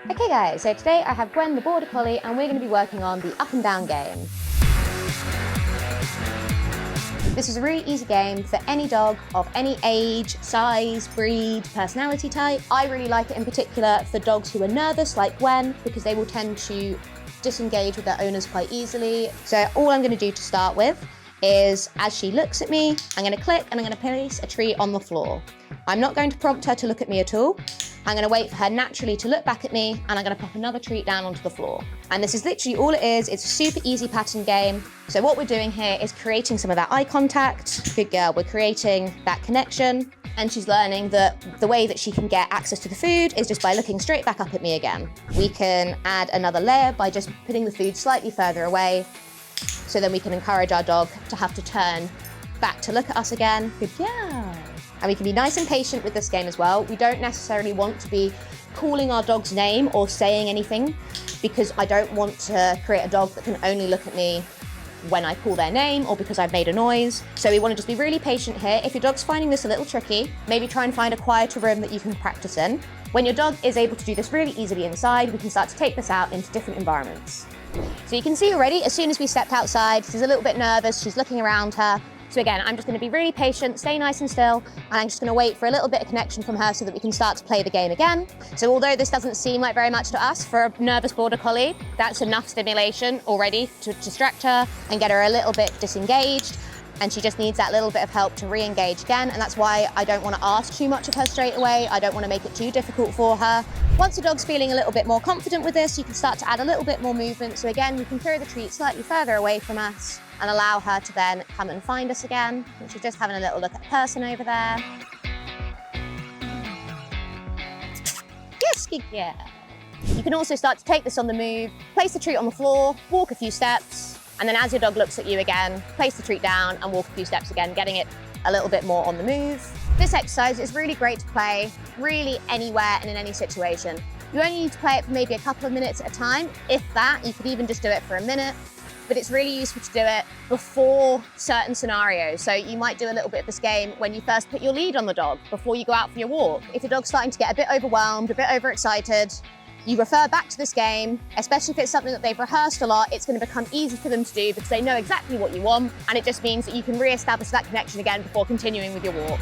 Okay guys, so today I have Gwen the Border Collie and we're going to be working on the up and down game. This is a really easy game for any dog of any age, size, breed, personality type. I really like it in particular for dogs who are nervous like Gwen because they will tend to disengage with their owners quite easily. So all I'm going to do to start with is, as she looks at me, I'm going to click and I'm going to place a treat on the floor. I'm not going to prompt her to look at me at all. I'm going to wait for her naturally to look back at me and I'm going to pop another treat down onto the floor. And this is literally all it is. It's a super easy pattern game. So what we're doing here is creating some of that eye contact. Good girl, we're creating that connection. And she's learning that the way that she can get access to the food is just by looking straight back up at me again. We can add another layer by just putting the food slightly further away. So then we can encourage our dog to have to turn back to look at us again. Good girl. And we can be nice and patient with this game as well. We don't necessarily want to be calling our dog's name or saying anything because I don't want to create a dog that can only look at me when I call their name or because I've made a noise. So we want to just be really patient here. If your dog's finding this a little tricky, maybe try and find a quieter room that you can practice in. When your dog is able to do this really easily inside, we can start to take this out into different environments. So you can see already, as soon as we stepped outside, she's a little bit nervous, she's looking around her. So again, I'm just going to be really patient, stay nice and still, and I'm just going to wait for a little bit of connection from her so that we can start to play the game again. So although this doesn't seem like very much to us for a nervous Border Collie, that's enough stimulation already to distract her and get her a little bit disengaged. And she just needs that little bit of help to re-engage again. And that's why I don't want to ask too much of her straight away. I don't want to make it too difficult for her. Once the dog's feeling a little bit more confident with this, you can start to add a little bit more movement. So again, we can throw the treat slightly further away from us and allow her to then come and find us again. And she's just having a little look at the person over there. Yes, good girl. You can also start to take this on the move, place the treat on the floor, walk a few steps, and then as your dog looks at you again, place the treat down and walk a few steps again, getting it a little bit more on the move. This exercise is really great to play really anywhere and in any situation. You only need to play it for maybe a couple of minutes at a time. If that, you could even just do it for a minute, but it's really useful to do it before certain scenarios. So you might do a little bit of this game when you first put your lead on the dog, before you go out for your walk. If your dog's starting to get a bit overwhelmed, a bit overexcited, you refer back to this game, especially if it's something that they've rehearsed a lot. It's going to become easy for them to do because they know exactly what you want, and it just means that you can re-establish that connection again before continuing with your walk.